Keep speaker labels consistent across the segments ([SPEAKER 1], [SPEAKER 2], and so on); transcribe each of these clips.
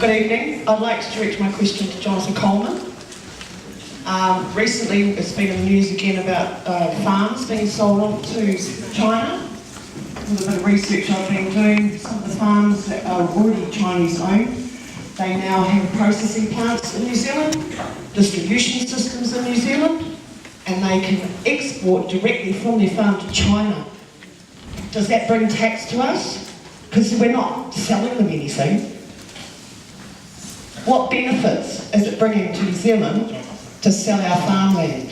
[SPEAKER 1] Good evening. I'd like to direct my question to Jonathan Coleman. Recently, it's been in the news again about farms being sold off to China. With a bit of research I've been doing, some of the farms that are already Chinese-owned, they now have processing plants in New Zealand, distribution systems in New Zealand, and they can export directly from their farm to China. Does that bring tax to us? Because we're not selling them anything. What benefits is it bringing to New Zealand to sell our farmland?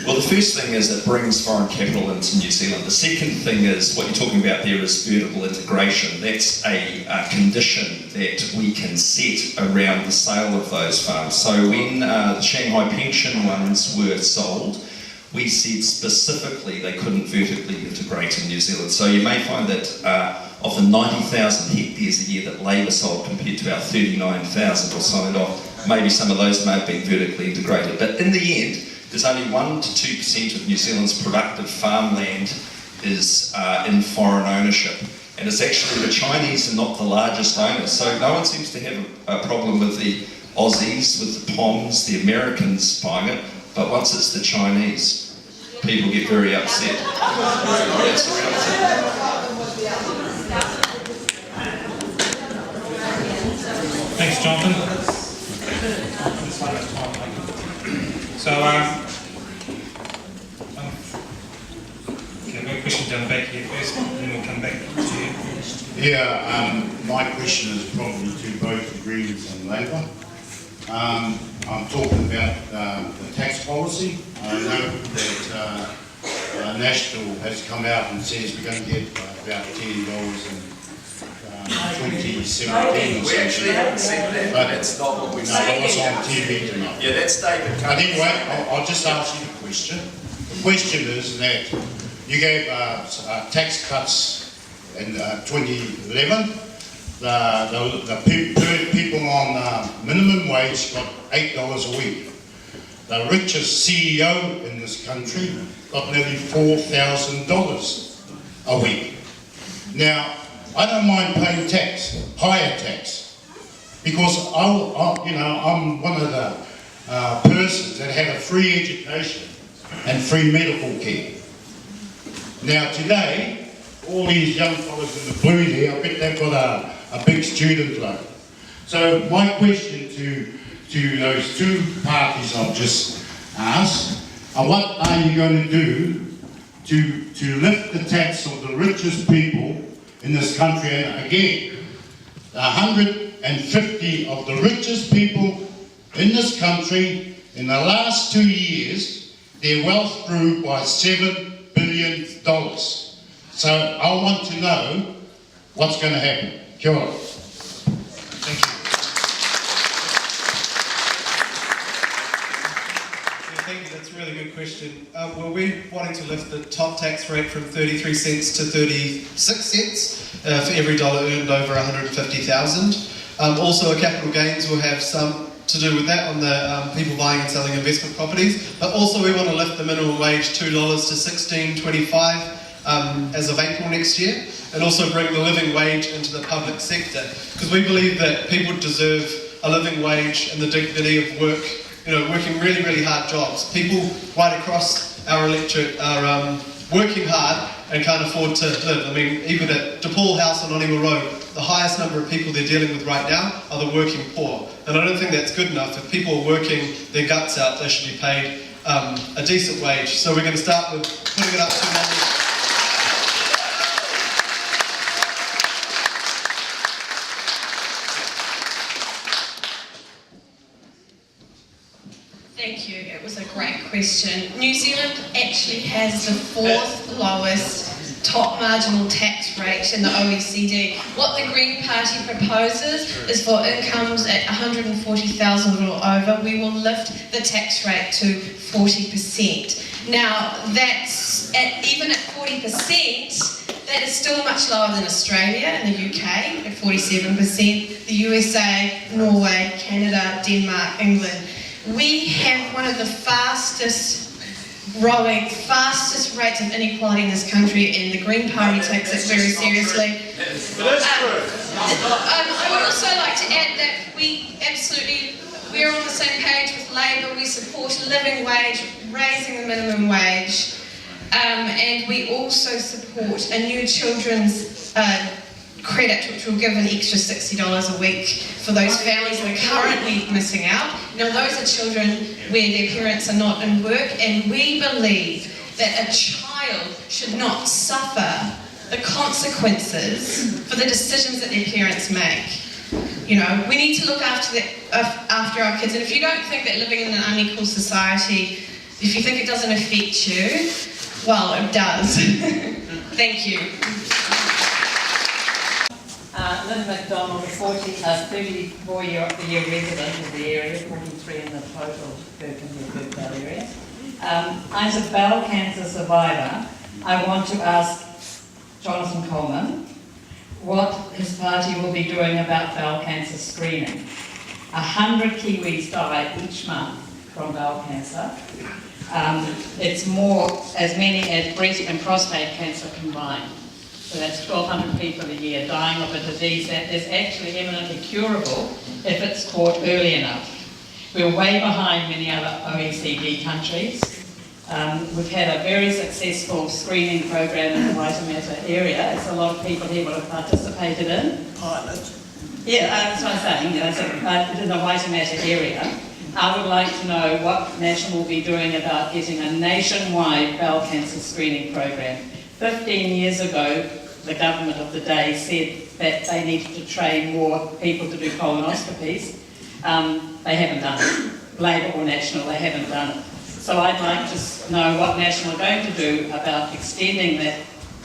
[SPEAKER 2] Well, the first thing is it brings foreign capital into New Zealand. The second thing is, what you're talking about there is vertical integration. That's a condition that we can set around the sale of those farms. So when the Shanghai pension ones were sold, we said specifically they couldn't vertically integrate in New Zealand. So you may find that of the 90,000 hectares a year that Labour sold compared to our 39,000 or signed off, maybe some of those may have been vertically integrated. But in the end, there's only 1 to 2% of New Zealand's productive farmland is in foreign ownership. And it's actually the Chinese are not the largest owners. So no one seems to have a problem with the Aussies, with the POMs, the Americans buying it. But once it's the Chinese, people get very upset. That's the reality.
[SPEAKER 3] Thanks, Jonathan. So, okay, I've got a question down the back here first, and then we'll come back to you.
[SPEAKER 4] Yeah, my question is probably to both the Greens and Labour. I'm talking about the tax policy. I know that National has come out and says we're going to get about $10 in 2017.
[SPEAKER 2] We actually haven't said that, but that's not what we're saying.
[SPEAKER 4] No, it was on TV tonight.
[SPEAKER 2] Yeah, that's David.
[SPEAKER 4] But anyway, I'll just ask you the question. The question is that you gave tax cuts in 2011. The people on minimum wage got $8 a week. The richest CEO in this country got nearly $4,000 a week. Now, I don't mind paying tax, higher tax, because I'm one of the persons that had a free education and free medical care. Now today, all these young fellas in the blue there, I bet they've got a big student loan. So my question to those two parties I've just asked, what are you going to do to lift the tax of the richest people in this country? And again, 150 of the richest people in this country in the last 2 years, their wealth grew by $7 billion. So I want to know what's going to happen. Kia ora.
[SPEAKER 3] Thank you. Thank you, that's a really good question. Well, we're wanting to lift the top tax rate from 33 cents to 36 cents for every dollar earned over 150,000. Also, capital gains will have some to do with that on the people buying and selling investment properties. But also, we want to lift the minimum wage $2 to $16.25 as of April next year, and also bring the living wage into the public sector, because we believe that people deserve a living wage and the dignity of work. Working really, really hard jobs. People right across our electorate are working hard and can't afford to live. I mean, even at DePaul House on Oniwa Road, the highest number of people they're dealing with right now are the working poor. And I don't think that's good enough. If people are working their guts out, they should be paid a decent wage. So we're going to start with putting it up to
[SPEAKER 5] Thank you. It was a great question. New Zealand actually has the 4th lowest top marginal tax rate in the OECD. What the Green Party proposes is for incomes at 140,000 or over, we will lift the tax rate to 40%. Now, that's even at 40%, that is still much lower than Australia and the UK at 47%, the USA, Norway, Canada, Denmark, England. We have one of the fastest growing, fastest rates of inequality in this country, and the Green Party takes it very seriously.
[SPEAKER 2] It is true.
[SPEAKER 5] I would also like to add that we're on the same page with Labour. We support a living wage, raising the minimum wage, and we also support a new children's credit, which will give an extra $60 a week for those families that are currently missing out. Now, those are children where their parents are not in work, and we believe that a child should not suffer the consequences for the decisions that their parents make. You know, we need to look after our kids, and if you don't think that living in an unequal society, if you think it doesn't affect you, well, it does. Thank you.
[SPEAKER 6] Lynn McDonald, a 34-year resident of the area, 43 in the total Kirkland area. As a bowel cancer survivor, I want to ask Jonathan Coleman what his party will be doing about bowel cancer screening. 100 Kiwis die each month from bowel cancer. It's more, as many as breast and prostate cancer combined. So that's 1,200 people a year dying of a disease that is actually eminently curable if it's caught early enough. We're way behind many other OECD countries. We've had a very successful screening program in the Waitemata area. It's a lot of people here will have participated in. Yeah, that's what I'm saying. In the Waitemata area. I would like to know what National will be doing about getting a nationwide bowel cancer screening program. 15 years ago, the government of the day said that they needed to train more people to do colonoscopies. They haven't done it. Labour or National, they haven't done it. So I'd like to know what National are going to do about extending that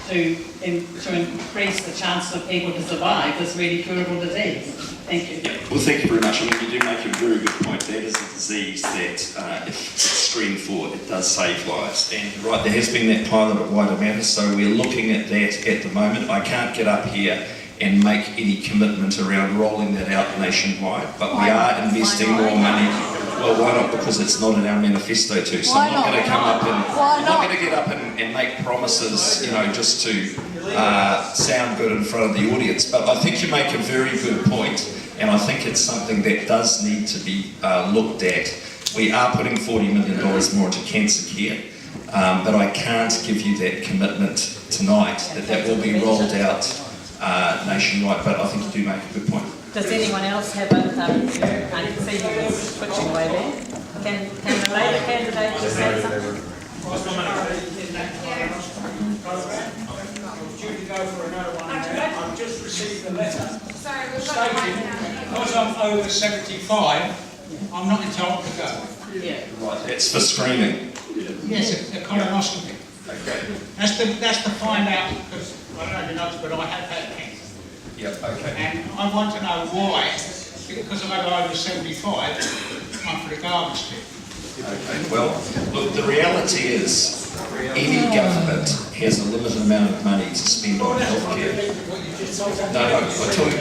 [SPEAKER 6] to increase the chances of people to survive this really curable disease. Thank you.
[SPEAKER 2] Well, thank you very much. I mean, you do make a very good point. That is a disease that, if it's screened for, it does save lives. And you're right, there has been that pilot at Waitemata, so we're looking at that at the moment. I can't get up here and make any commitment around rolling that out nationwide, but we are investing more money. Well, why not? Because it's not in our manifesto too. So I'm not going to come up and I'm not going to get up and make promises, you know, just to sound good in front of the audience. But I think you make a very good point, and I think it's something that does need to be looked at. We are putting $40 million more into cancer care, but I can't give you that commitment tonight that will be rolled out nationwide. But I think you do make a good point.
[SPEAKER 6] Does anyone else have a, I can see you were switching away there. Can the Labour candidate just say something?
[SPEAKER 7] I've just received a letter stating because I'm over 75, I'm not entitled to go.
[SPEAKER 6] Yeah.
[SPEAKER 2] Right, it's for screening.
[SPEAKER 7] Yes, a colonoscopy.
[SPEAKER 2] Okay.
[SPEAKER 7] That's to find out, because I don't know if you know, but I have had cancer.
[SPEAKER 2] Yep, okay.
[SPEAKER 7] And I want to know why, because I'm over 75, I'm for the garbage tip.
[SPEAKER 2] Okay, well, look, the reality is any government has a limited amount of money to spend on healthcare. No, I tell you,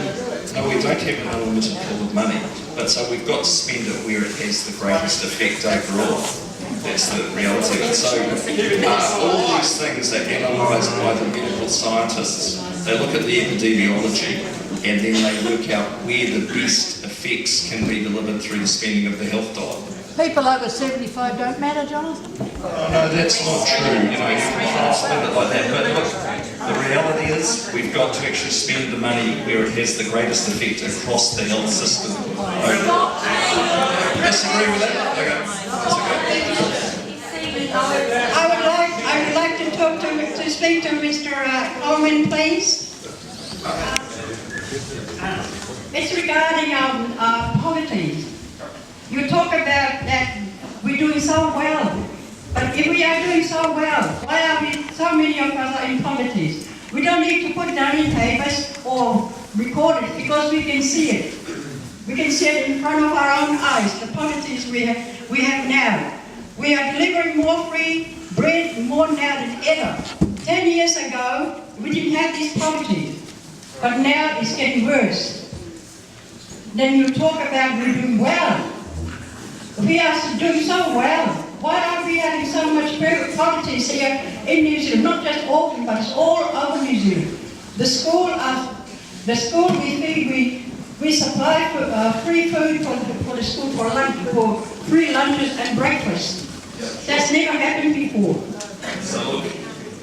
[SPEAKER 2] no, we don't have an unlimited pool of money, but so we've got to spend it where it has the greatest effect overall. That's the reality of it. So all these things are analysed by the medical scientists. They look at the epidemiology and then they work out where the best effects can be delivered through the spending of the health dollar.
[SPEAKER 8] People over 75 don't matter, Jonathan?
[SPEAKER 2] Oh, no, that's not true. You know, you can't spend it like that. But look, the reality is we've got to actually spend the money where it has the greatest effect across the health system. Overall. Disagree with that? Okay. That's okay.
[SPEAKER 9] I would like to speak to Mr. Coleman, please. It's regarding poverty. You talk about that we're doing so well, but if we are doing so well, why are we, so many of us are in poverty? We don't need to put down in papers or record it because we can see it. We can see it in front of our own eyes, the poverty we have now. We are delivering more free bread more now than ever. 10 years ago, we didn't have this poverty, but now it's getting worse. Then you talk about we're doing well. We are doing so well. Why are we having so much poverty here in New Zealand? Not just Auckland, but it's all over New Zealand. The school we think We supply free food for the school for lunch, for free lunches and breakfast. That's never happened before.
[SPEAKER 2] So look,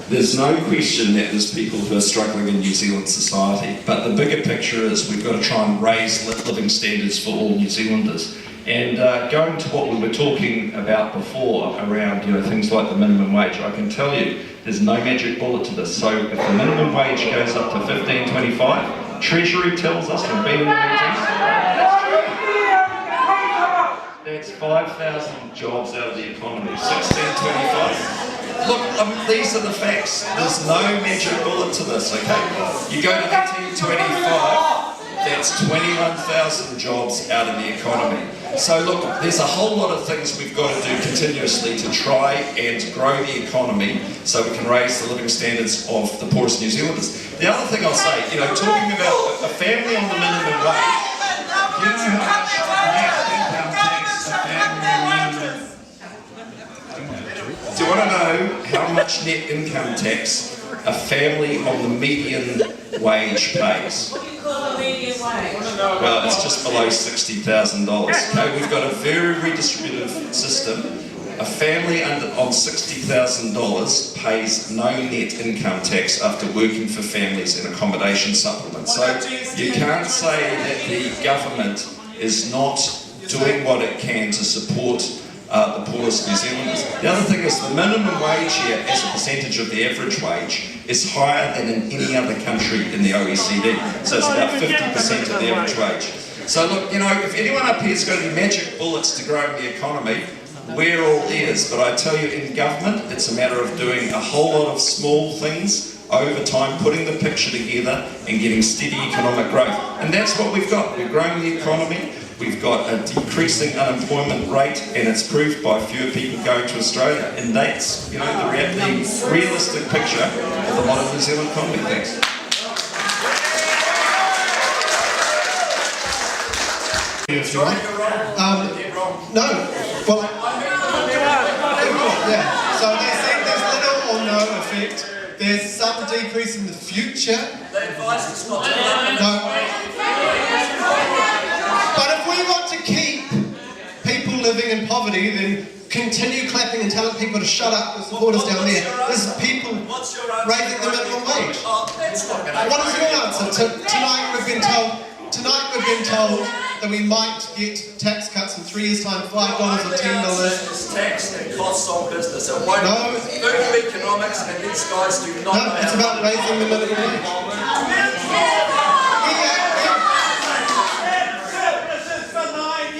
[SPEAKER 2] there's no question that there's people who are struggling in New Zealand society, but the bigger picture is we've got to try and raise living standards for all New Zealanders. And going to what we were talking about before around things like the minimum wage, I can tell you there's no magic bullet to this. So if the minimum wage goes up to $15.25, Treasury tells us, we've been in the meetings, that's 5,000 jobs out of the economy, $16.25. Look, these are the facts. There's no magic bullet to this, okay? You go to 1825, that's 21,000 jobs out of the economy. So look, there's a whole lot of things we've got to do continuously to try and grow the economy so we can raise the living standards of the poorest New Zealanders. The other thing I'll say, talking about a family on the minimum wage, you know how much net income tax a family on the minimum. Do you want to know how much net income tax a family on the median wage pays? Well, it's just below $60,000. Okay, we've got a very redistributive system. A family on $60,000 pays no net income tax after working for families and accommodation supplements. So you can't say that the government is not doing what it can to support the poorest New Zealanders. The other thing is the minimum wage here as a percentage of the average wage is higher than in any other country in the OECD. So it's about 50% of the average wage. So look, if anyone up here's got any magic bullets to growing the economy, we're all ears. But I tell you, in government, it's a matter of doing a whole lot of small things over time, putting the picture together and getting steady economic growth. And that's what we've got. We're growing the economy. We've got a decreasing unemployment rate, and it's proved by fewer people going to Australia. And that's, the realistic picture of the modern New Zealand economy. Thanks.
[SPEAKER 3] If you want. No. Well, yeah. So they're saying there's little or no effect. There's some decrease in the future.
[SPEAKER 10] The advice is not to
[SPEAKER 3] No. But if we want to keep people living in poverty, then continue clapping and telling people to shut up and support us down there. There's people raising the minimum wage. What is your answer? Tonight we've been told that we might get tax cuts in 3 years' time, $5 or $10.
[SPEAKER 10] It's tax and costs on business. It won't move economics, and these guys do not.
[SPEAKER 3] No, it's about raising the minimum wage.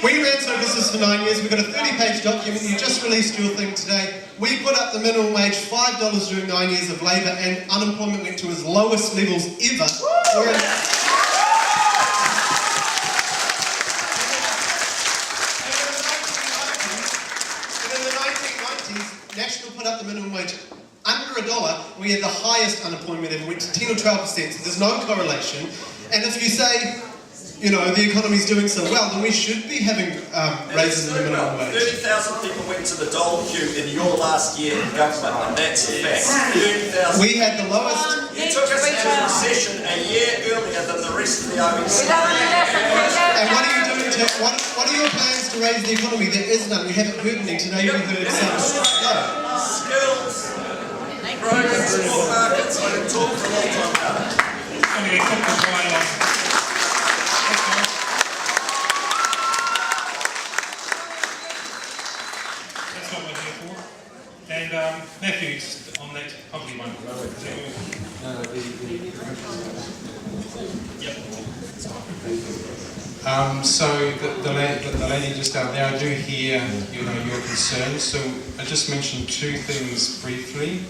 [SPEAKER 3] We ran services for 9 years. We've got a 30-page document. You just released your thing today. We put up the minimum wage $5 during 9 years of Labour, and unemployment went to its lowest levels ever. In the 1990s, National put up the minimum wage under $1. We had the highest unemployment ever, went to 10 or 12%. So there's no correlation. And if you say, the economy's doing so well, then we should be having raises in the minimum wage.
[SPEAKER 10] 30,000 people went to the dole queue in your last year in government, and that's a fact. 30,000.
[SPEAKER 3] We had the lowest.
[SPEAKER 10] You took us into recession a year earlier than the rest of the OECD.
[SPEAKER 3] And what are you doing what are your plans to raise the economy? There is none. We haven't heard any today. We heard some.
[SPEAKER 10] Skills, growth in sport markets. I can talk for a long time about it.
[SPEAKER 11] That's what we're here for. And Matthew, on that, probably won't go.
[SPEAKER 12] So the lady just down there, I do hear your concerns. So I just mentioned two things briefly.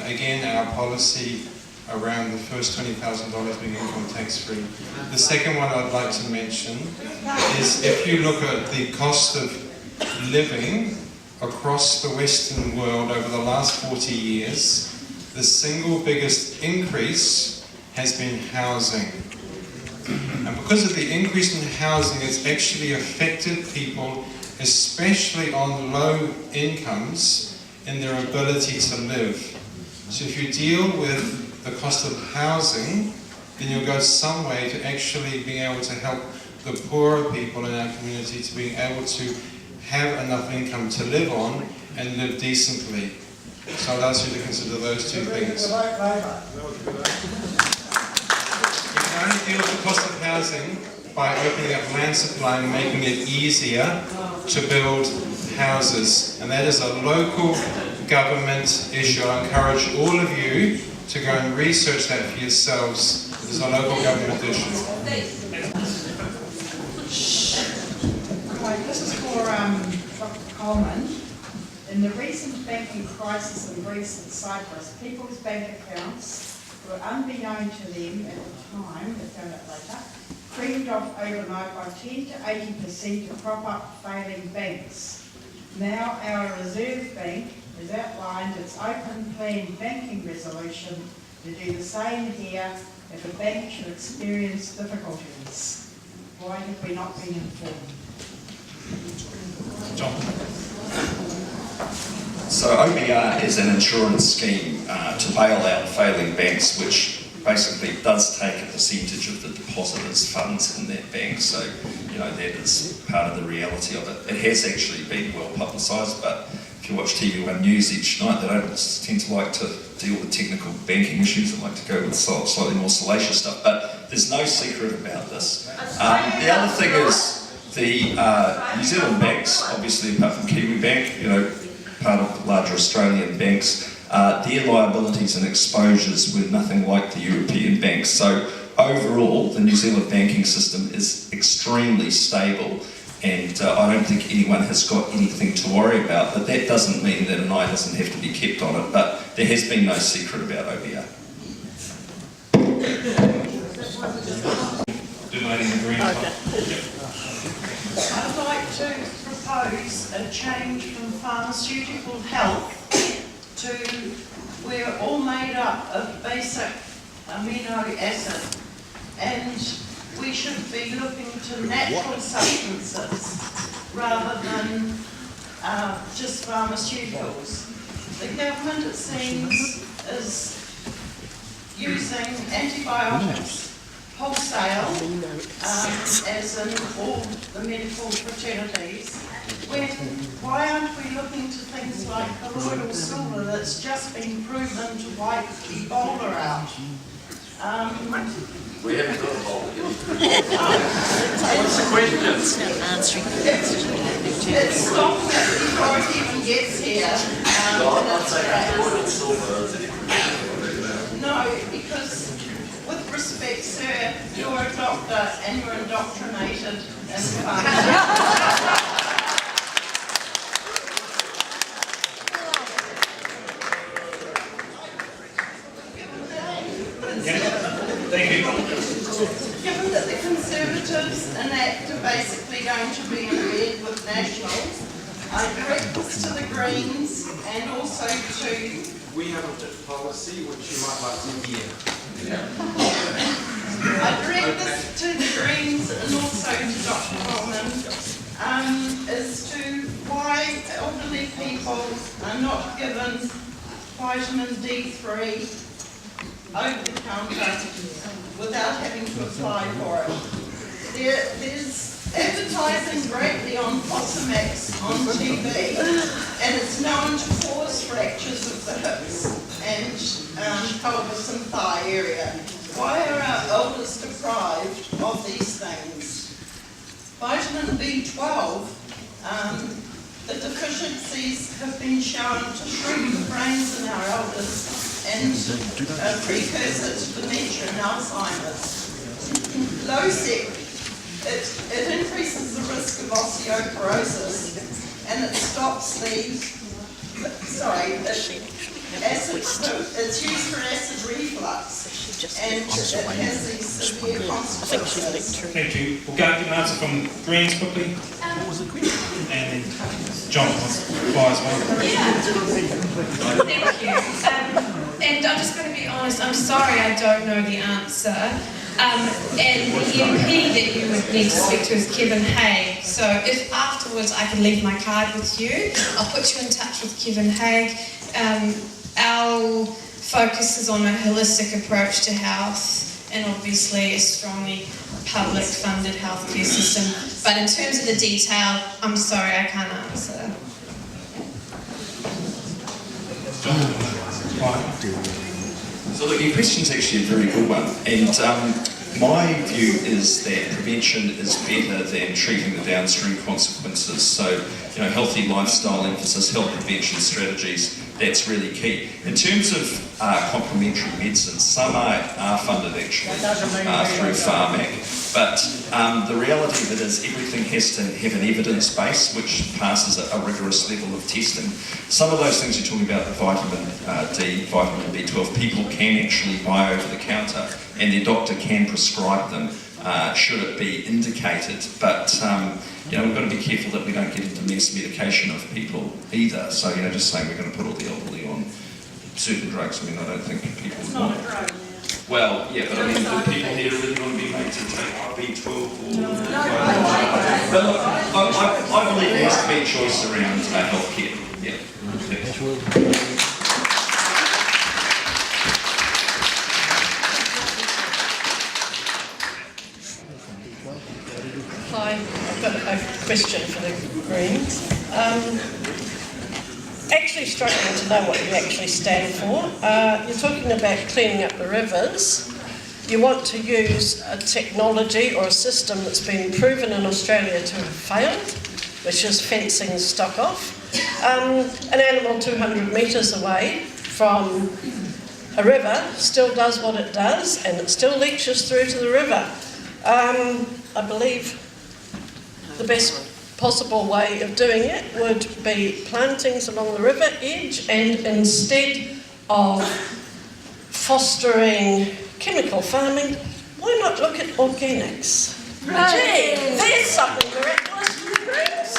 [SPEAKER 12] Again, our policy around the first $20,000 being income tax free. The second one I'd like to mention is if you look at the cost of living across the Western world over the last 40 years, the single biggest increase has been housing. And because of the increase in housing, it's actually affected people, especially on low incomes, in their ability to live. So if you deal with the cost of housing, then you'll go some way to actually being able to help the poorer people in our community to being able to have enough income to live on and live decently. So I'd ask you to consider those two things. You can only deal with the cost of housing by opening up land supply and making it easier to build houses. And that is a local government issue. I encourage all of you to go and research that for yourselves. It is a local government issue.
[SPEAKER 13] Hi, this is for Dr. Coleman. In the recent banking crisis in Greece and Cyprus, people's bank accounts were unbeknown to them at the time, they found out later, creamed off overnight by 10 to 80% to prop up failing banks. Now our Reserve Bank has outlined its open plan banking resolution to do the same here if a bank should experience difficulties. Why have we not been informed?
[SPEAKER 11] John.
[SPEAKER 2] So OBR is an insurance scheme to bail out failing banks, which basically does take a percentage of the depositors' funds in that bank. So, you know, that is part of the reality of it. It has actually been well publicised, but if you watch TV1 News each night, they don't tend to like to deal with technical banking issues. They like to go with slightly more salacious stuff. But there's no secret about this. The other thing is the New Zealand banks, obviously apart from Kiwi Bank, you know, part of the larger Australian banks, their liabilities and exposures were nothing like the European banks. So overall, the New Zealand banking system is extremely stable, and I don't think anyone has got anything to worry about. But that doesn't mean that an eye doesn't have to be kept on it. But there has been no secret about OBR.
[SPEAKER 11] Donating the green top.
[SPEAKER 14] I'd like to propose a change from pharmaceutical health to we're all made up of basic amino acid, and we should be looking to natural substances rather than just pharmaceuticals. The government, it seems, is using antibiotics wholesale, as in all the medical fraternities. Why aren't we looking to things like colloidal silver that's just been proven to wipe Ebola out?
[SPEAKER 10] We haven't got Ebola yet. What's the question?
[SPEAKER 14] It's stopping it before it even gets here.
[SPEAKER 10] No, I'm not saying colloidal silver.
[SPEAKER 14] No, because with respect, sir, you're a doctor and you're indoctrinated in pharmacy.
[SPEAKER 11] Thank you.
[SPEAKER 14] Given that the Conservatives enact are basically going to be in bed with Nationals, I direct this to the Greens and also to...
[SPEAKER 12] We have a policy which you might like to hear.
[SPEAKER 14] I direct this to the Greens and also to Dr. Coleman as to why elderly people are not given vitamin D3 over the counter without having to apply for it. There's advertising greatly on Fosamax on TV, and it's known to cause fractures of the hips and pelvis and thigh area. Why are our elders deprived of these things? Vitamin B12, the deficiencies have been shown to shrink the brains in our elders and precursor to dementia and Alzheimer's. Low sec, it increases the risk of osteoporosis, and it stops it's used for acid reflux, and it has these severe consequences.
[SPEAKER 11] Thank you. We'll go and get an answer from Greens quickly. What was the question? And then John wants to reply as well.
[SPEAKER 5] Thank you. And I'm just going to be honest, I'm sorry I don't know the answer. And the MP that you would need to speak to is Kevin Haig. So if afterwards I can leave my card with you, I'll put you in touch with Kevin Haig. Our focus is on a holistic approach to health and obviously a strongly public funded healthcare system. But in terms of the detail, I'm sorry, I can't answer.
[SPEAKER 2] So look, your question's actually a very good one, and my view is that prevention is better than treating the downstream consequences. So, you know, healthy lifestyle emphasis, health prevention strategies, that's really key. In terms of complementary medicine, some are funded actually through PharmAC, but the reality of it is everything has to have an evidence base which passes a rigorous level of testing. Some of those things you're talking about, the vitamin D, vitamin B12, people can actually buy over the counter and their doctor can prescribe them should it be indicated, but you know, we've got to be careful that we don't get into mass medication of people either. So, you know, just saying we're going to put all the elderly on certain drugs, I mean, I don't think people would want it. Well, yeah, but I mean, do people here really want to be made to take B12 or... No. But look, I believe there has to be a choice around healthcare. Yeah.
[SPEAKER 15] Hi, I've got a question for the Greens. Actually struggling to know what you actually stand for. You're talking about cleaning up the rivers. You want to use a technology or a system that's been proven in Australia to have failed, which is fencing stock off. An animal 200 metres away from a river still does what it does and it still leaches through to the river. I believe the best possible way of doing it would be plantings along the river edge, and instead of fostering chemical farming, why not look at organics? Gee, there's something miraculous for the Greens.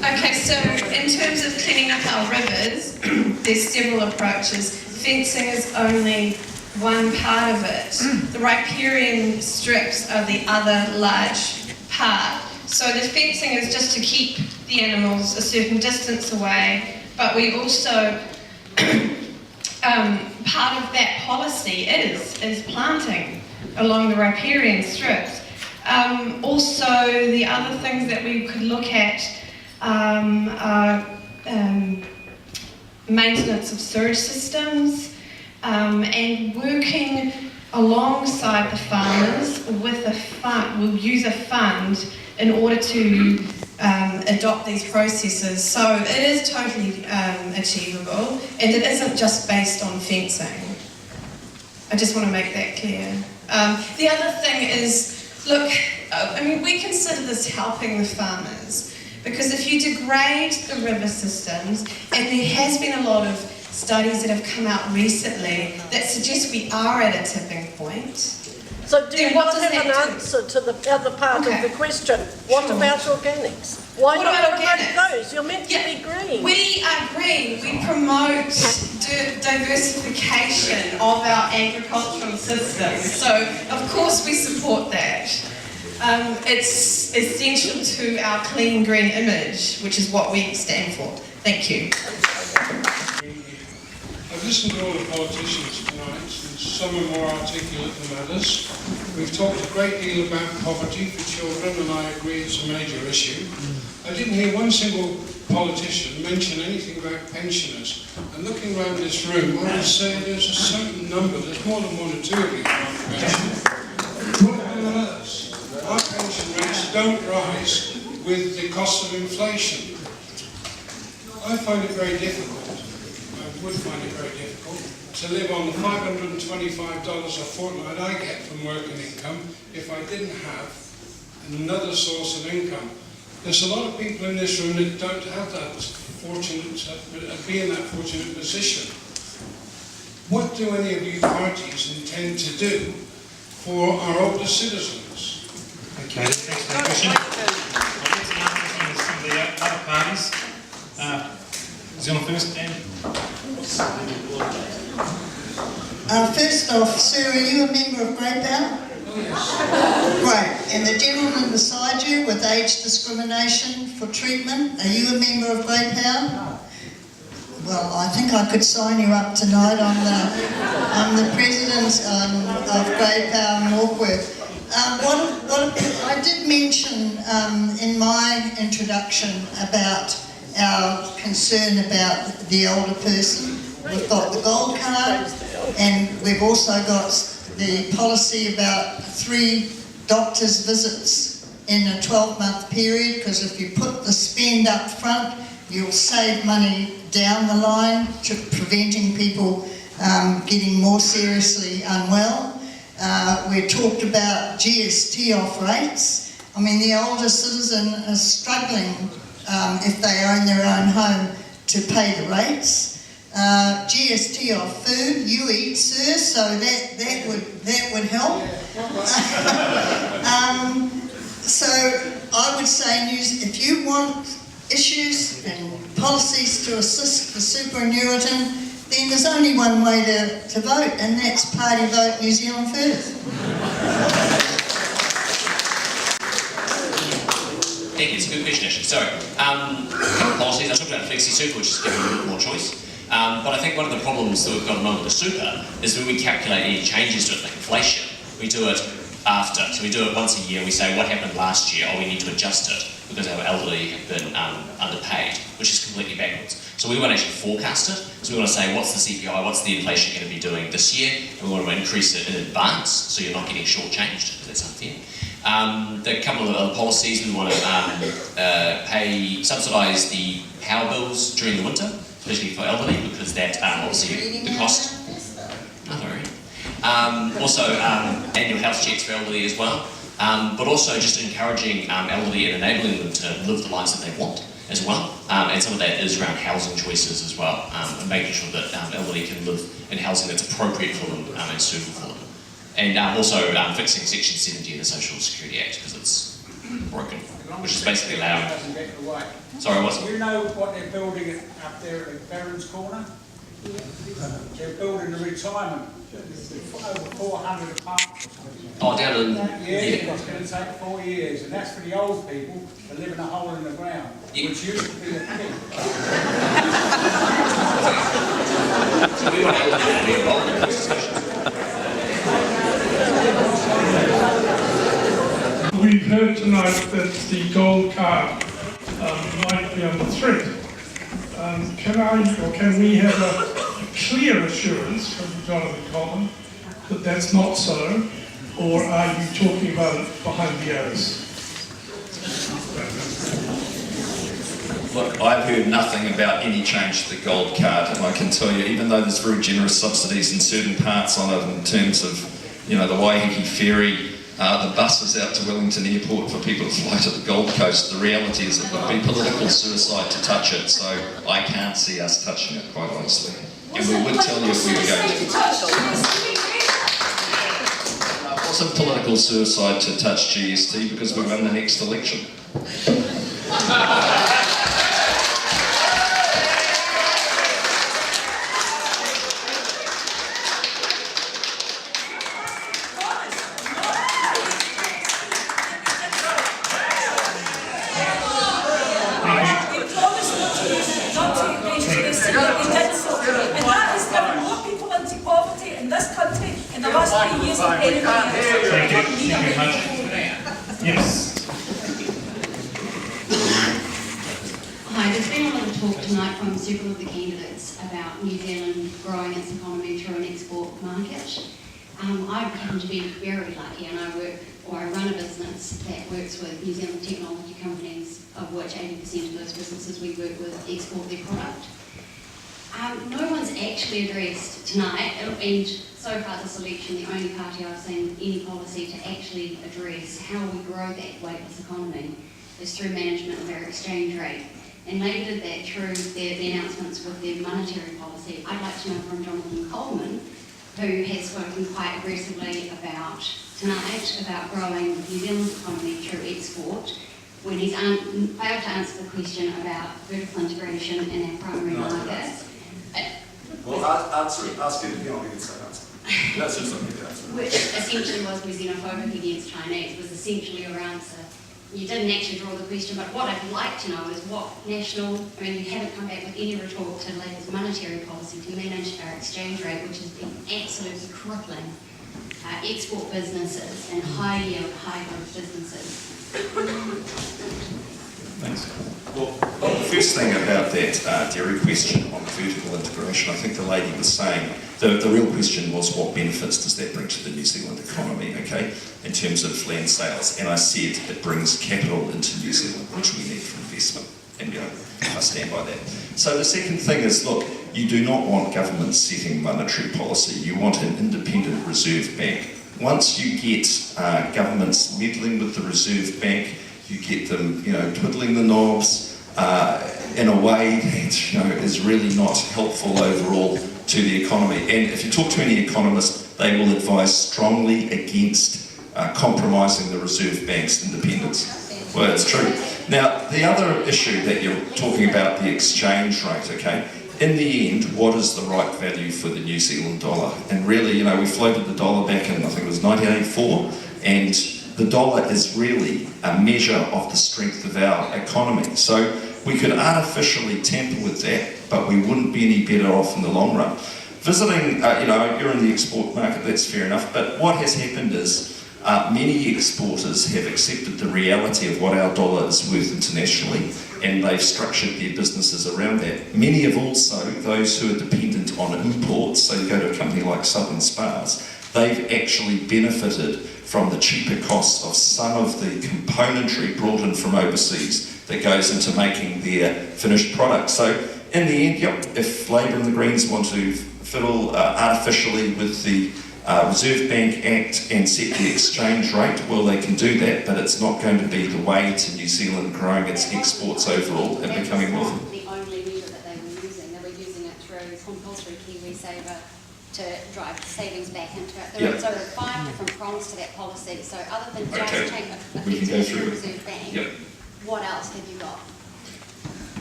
[SPEAKER 5] Okay, so in terms of cleaning up our rivers, there's several approaches. Fencing is only one part of it. The riparian strips are the other large part. So the fencing is just to keep the animals a certain distance away, but we also, part of that policy is planting along the riparian strips. Also, the other things that we could look at are maintenance of sewage systems, and working alongside the farmers with a fund. We'll use a fund in order to adopt these processes. So it is totally achievable, and it isn't just based on fencing. I just want to make that clear. The other thing is, look, I mean, we consider this helping the farmers, because if you degrade the river systems, and there has been a lot of studies that have come out recently that suggest we are at a tipping point.
[SPEAKER 15] So do you not have an answer to the other part of the question? What about organics? Why not promote those? You're meant to be green.
[SPEAKER 5] We are green. We promote diversification of our agricultural system. So, of course, we support that. It's essential to our clean green image, which is what we stand for. Thank you.
[SPEAKER 16] I've listened to all the politicians tonight, and some are more articulate than others. We've talked a great deal about poverty for children, and I agree it's a major issue. I didn't hear one single politician mention anything about pensioners. And looking around this room, I would say there's a certain number, there's more than one or two of you on pension. What about others? Our pension rates don't rise with the cost of inflation. I find it very difficult. Would find it very difficult to live on the $525 a fortnight I get from work and income if I didn't have another source of income. There's a lot of people in this room that don't have that be in that fortunate position. What do any of you parties intend to do for our older citizens?
[SPEAKER 11] Okay, thanks for the question. I'll get some answers from some of the other parties. Is he on first, Dan?
[SPEAKER 17] First off, sir, are you a member of Grey Power? Great. And the gentleman beside you with age discrimination for treatment, are you a member of Grey Power? well, I think I could sign you up tonight. I'm the president of Grey Power Northworth. I did mention in my introduction about our concern about the older person. We've got the gold card, and we've also got the policy about 3 doctor's visits in a 12-month period, because if you put the spend up front, you'll save money down the line to preventing people getting more seriously unwell. We talked about GST off rates. I mean, the older citizen is struggling if they own their own home to pay the rates. GST off food, you eat, sir, so that would help. So I would say, if you want issues and policies to assist the superannuitan, then there's only one way to vote, and that's Party Vote New Zealand First.
[SPEAKER 18] Thank you, it's a good question actually. So, policies, I talked about Flexi Super, which is giving a bit more choice. But I think one of the problems that we've got at the moment with the super is when we calculate any changes to it, like inflation, we do it after. So we do it once a year, and we say what happened last year, we need to adjust it because our elderly have been underpaid, which is completely backwards. So we want to actually forecast it. So we want to say what's the CPI, what's the inflation going to be doing this year, and we want to increase it in advance so you're not getting shortchanged, because that's unfair. There are a couple of other policies. We want to subsidise the power bills during the winter, especially for elderly, because that obviously the cost. Also annual health checks for elderly as well, but also just encouraging elderly and enabling them to live the lives that they want as well, and some of that is around housing choices as well, and making sure that elderly can live in housing that's appropriate for them and suitable for them. And also fixing Section 70 in the Social Security Act, because it's broken, which is basically allowing... Sorry, what's...
[SPEAKER 7] Do you know what they're building up there at Barron's Corner? They're building a retirement. Over 400 apartments.
[SPEAKER 18] Oh, down in...
[SPEAKER 7] Yeah, it's going to take 4 years, and that's for the old people that live in a hole in the ground, which used to be a pig.
[SPEAKER 18] So we want to be involved in this discussion.
[SPEAKER 19] We've heard tonight that the gold card might be under threat. Can we have a clear assurance from Jonathan Coleman that that's not so, or are you talking about it behind the arrows?
[SPEAKER 2] Look, I've heard nothing about any change to the gold card, and I can tell you, even though there's very generous subsidies in certain parts on it in terms of, the Waiheke ferry, the buses out to Wellington Airport for people to fly to the Gold Coast, the reality is it would be political suicide to touch it, so I can't see us touching it, quite honestly. And we would tell you if we were going to. It wasn't political suicide to touch GST because we won the next election.
[SPEAKER 20] Hi, there's been a lot of talk tonight from several of the candidates about New Zealand growing its economy through an export market. I happen to be very lucky, and I run a business that works with New Zealand technology companies, of which 80% of those businesses we work with export their product. No one's actually addressed tonight, and so far this election, the only party I've seen any policy to actually address how we grow that weightless economy is through management of our exchange rate. And Labour did that through the announcements with their monetary policy. I'd like to know from Jonathan Coleman, who has spoken quite aggressively tonight about growing the New Zealand economy through export, when he's failed to answer the question about vertical integration in our primary markets.
[SPEAKER 10] Well, ask him again, I'll give you the same answer. That's just something to answer.
[SPEAKER 20] Which essentially was xenophobic against Chinese, was essentially your answer you didn't actually draw the question, but what I'd like to know is what national, I mean, you haven't come back with any retort to Labour's monetary policy to manage our exchange rate, which has been absolutely crippling export businesses and high yield, high growth businesses.
[SPEAKER 2] Thanks. Well, the first thing about that dairy question on vertical integration, I think the lady was saying, the real question was what benefits does that bring to the New Zealand economy, okay, in terms of land sales, and I said it brings capital into New Zealand, which we need for investment, and I stand by that. So the second thing is, look, you do not want government setting monetary policy, you want an independent reserve bank. Once you get governments meddling with the reserve bank, you get them, twiddling the knobs in a way that, is really not helpful overall to the economy. And if you talk to any economist, they will advise strongly against compromising the reserve bank's independence. Well, it's true. Now, the other issue that you're talking about, the exchange rate, okay? In the end, what is the right value for the New Zealand dollar? And really, we floated the dollar back in, I think it was 1984, and the dollar is really a measure of the strength of our economy. So we could artificially tamper with that, but we wouldn't be any better off in the long run. Visiting, you're in the export market, that's fair enough, but what has happened is many exporters have accepted the reality of what our dollar is worth internationally, and they've structured their businesses around that. Many have also, those who are dependent on imports, so you go to a company like Southern Spars, they've actually benefited from the cheaper costs of some of the componentry brought in from overseas that goes into making their finished product. So in the end, if Labour and the Greens want to fiddle artificially with the Reserve Bank Act and set the exchange rate, well, they can do that, but it's not going to be the way to New Zealand growing its exports overall and becoming wealthy.
[SPEAKER 20] The only measure that they were using it through compulsory KiwiSaver to drive savings back into it. There are 5 different prongs to that policy, so other than just take a Reserve Bank, what else have you got?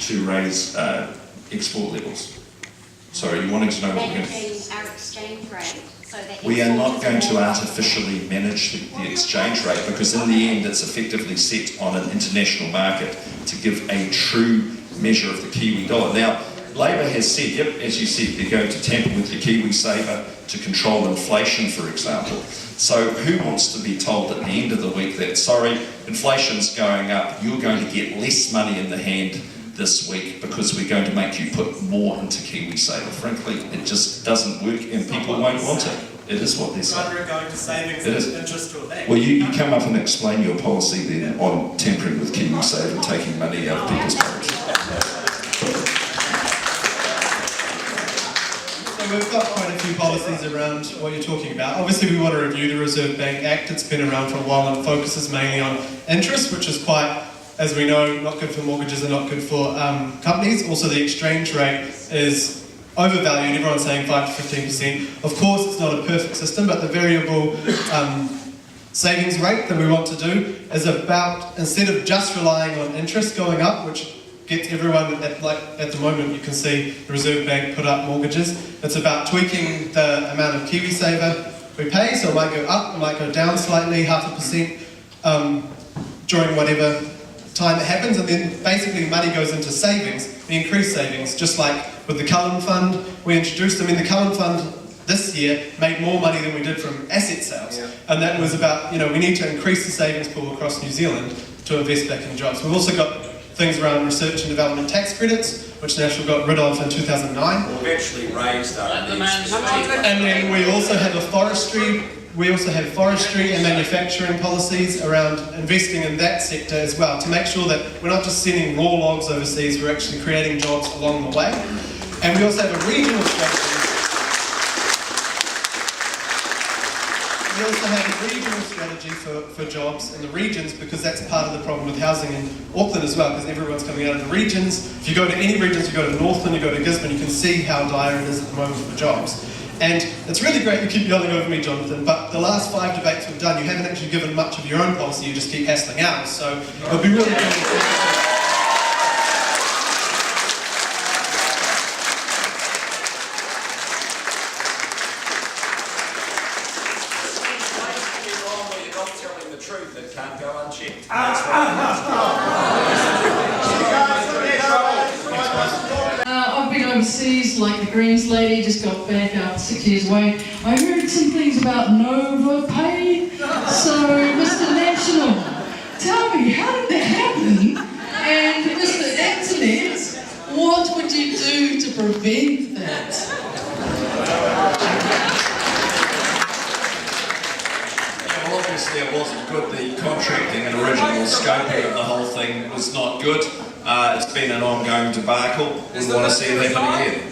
[SPEAKER 2] To raise export levels. So are you wanting to know what we're going to...
[SPEAKER 20] Managing our exchange rate. So that
[SPEAKER 2] we are not going to artificially manage the exchange rate, because in the end it's effectively set on an international market to give a true measure of the Kiwi dollar. Now, Labour has said, as you said, they're going to tamper with the KiwiSaver to control inflation, for example. So who wants to be told at the end of the week that, sorry, inflation's going up, you're going to get less money in the hand this week because we're going to make you put more into KiwiSaver? Frankly, it just doesn't work and people won't want it. It is what they're saying.
[SPEAKER 10] Rather going to savings and interest to a bank.
[SPEAKER 2] Well, you come up and explain your policy then on tampering with KiwiSaver and taking money out of people's pockets.
[SPEAKER 3] So we've got quite a few policies around what you're talking about. Obviously, we want to review the Reserve Bank Act. It's been around for a while and focuses mainly on interest, which is quite, as we know, not good for mortgages and not good for companies. Also, the exchange rate is overvalued. Everyone's saying 5 to 15%. Of course, it's not a perfect system, but the variable savings rate that we want to do is about, instead of just relying on interest going up, which gets everyone, at the moment you can see the Reserve Bank put up mortgages, it's about tweaking the amount of KiwiSaver we pay, so it might go up, it might go down slightly, 0.5% during whatever time it happens, and then basically money goes into savings, the increased savings, just like with the Cullen Fund we introduced. I mean, the Cullen Fund this year made more money than we did from asset sales, and that was about, we need to increase the savings pool across New Zealand to invest back in jobs. We've also got things around research and development tax credits, which National got rid of in 2009.
[SPEAKER 10] We've actually raised our
[SPEAKER 3] and then we also have forestry and manufacturing policies around investing in that sector as well, to make sure that we're not just sending raw logs overseas, we're actually creating jobs along the way. And we also have a regional strategy. We also have a regional strategy for jobs in the regions, because that's part of the problem with housing in Auckland as well, because everyone's coming out of the regions. If you go to any regions, you go to Northland, you go to Gisborne, you can see how dire it is at the moment for jobs. And it's really great you keep yelling over me, Jonathan, but the last 5 debates we've done, you haven't actually given much of your own policy, you just keep hassling ours. So it'll be really good.
[SPEAKER 10] truth that can't go unchecked.
[SPEAKER 21] I've been overseas, like the Greens lady, just got back after 6 years away. I heard some things about Nova Pay. So, Mr. National, tell me, how did that happen? And Mr. Internet, what would you do to prevent that?
[SPEAKER 2] Well, obviously it wasn't good. The contracting and original scoping of the whole thing was not good. It's been an ongoing debacle. We want to see it happen again.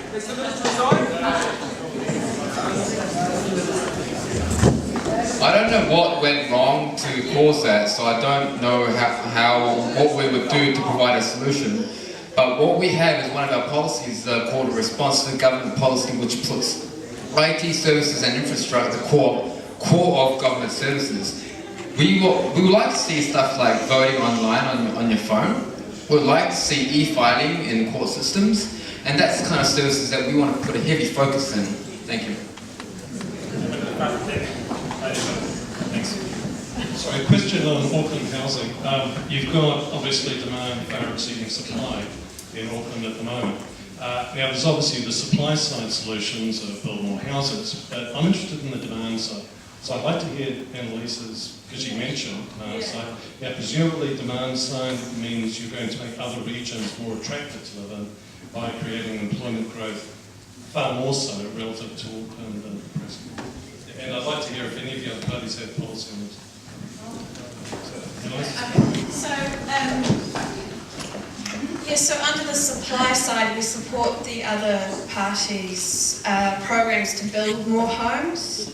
[SPEAKER 22] I don't know what went wrong to cause that, so I don't know what we would do to provide a solution. But what we have is one of our policies called a responsive government policy, which puts IT services and infrastructure at the core of government services. We would like to see stuff like voting online on your phone. We would like to see e-filing in court systems, and that's the kind of services that we want to put a heavy focus in. Thank you.
[SPEAKER 23] So a question on Auckland housing. You've got obviously demand far exceeding supply in Auckland at the moment. Now there's obviously the supply side solutions of build more houses, but I'm interested in the demand side. So I'd like to hear Annalise's, because you mentioned demand side. Yeah, presumably demand side means you're going to make other regions more attractive to live in by creating employment growth far more so relative to Auckland and Preston. And I'd like to hear if any of the other parties have policy on this.
[SPEAKER 5] So under the supply side, we support the other parties' programs to build more homes.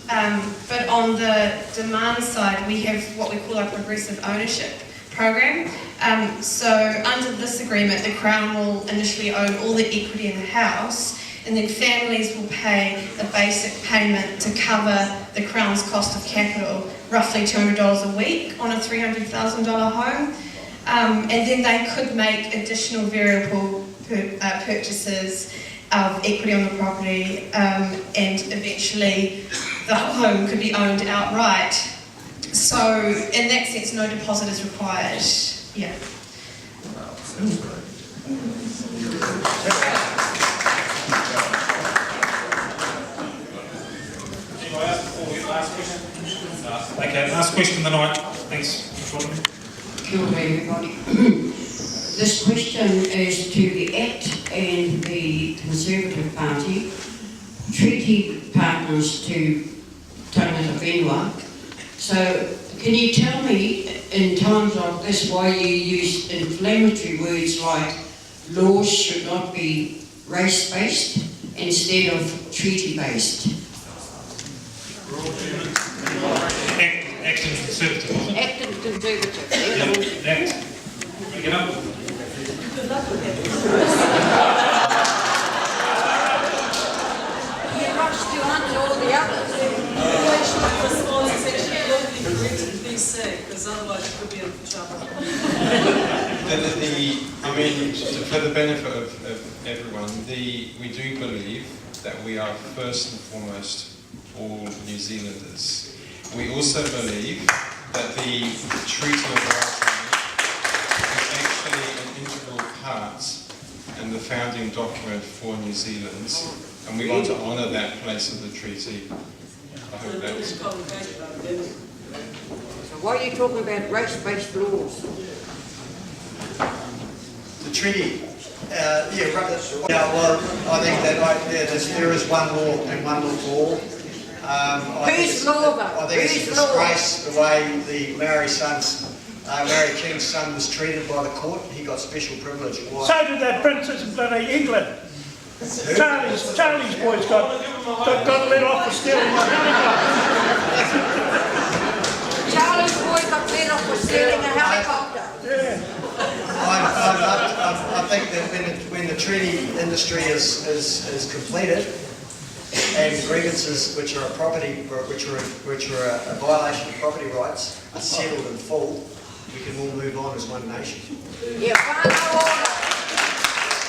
[SPEAKER 5] But on the demand side, we have what we call our progressive ownership program. So under this agreement, the Crown will initially own all the equity in the house, and then families will pay a basic payment to cover the Crown's cost of capital, roughly $200 a week on a $300,000 home. And then they could make additional variable purchases of equity on the property, and eventually the home could be owned outright. So in that sense, no deposit is required. Yeah.
[SPEAKER 11] Okay, last question of the night. Thanks.
[SPEAKER 24] Kia ora, everybody. This question is to the ACT and the Conservative Party, treaty partners to Tangata Whenua. So, can you tell me, in times like this, why you use inflammatory words like laws should not be race-based instead of treaty-based?
[SPEAKER 11] Act and Conservative.
[SPEAKER 24] Act and Conservative.
[SPEAKER 11] Yeah, Act. Bring it up.
[SPEAKER 24] Good luck with it. He wants to answer all the others.
[SPEAKER 25] Response is actually locally corrected, please say, because otherwise you could be in trouble.
[SPEAKER 12] I mean, for the benefit of everyone, we do believe that we are first and foremost all New Zealanders. We also believe that the Treaty of Waitangi is actually an integral part in the founding document for New Zealand, and we want to honour that place of the treaty. I hope that was...
[SPEAKER 24] So why are you talking about race-based laws?
[SPEAKER 26] The treaty, well, I think that there is one law and one law for all.
[SPEAKER 24] Whose law, though?
[SPEAKER 26] I think it's a disgrace the way the Maori King's son was treated by the court. He got special privilege. Why?
[SPEAKER 19] So did that princess of bloody England. Charlie's boys got let off for stealing my helicopter.
[SPEAKER 24] Charlie's boy got let off for stealing a helicopter.
[SPEAKER 19] Yeah.
[SPEAKER 26] I think that when the treaty industry is completed, and grievances which are a violation of property rights are settled in full, we can all move on as one nation.
[SPEAKER 24] Yeah,